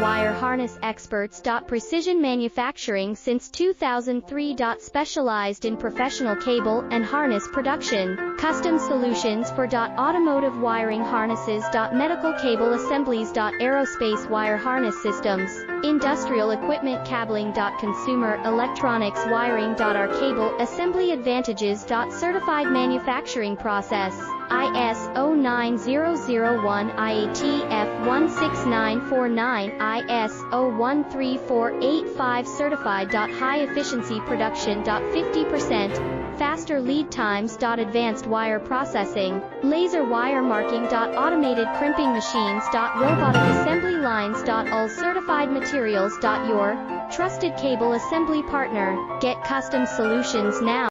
Wire harness experts. Precision manufacturing since 2003. Specialized in professional cable and harness production. Custom solutions for automotive wiring harnesses. Medical cable assemblies. Aerospace wire harness systems. Industrial equipment cabling. Consumer electronics wiring. Our cable assembly advantages. Certified manufacturing process. ISO 9001, IATF 16949, ISO 13485 certified. High efficiency production. 50% faster lead times. Advanced wire processing, laser wire marking. Automated crimping machines. Robotic assembly lines. All certified materials. Your trusted cable assembly partner. Get custom solutions now.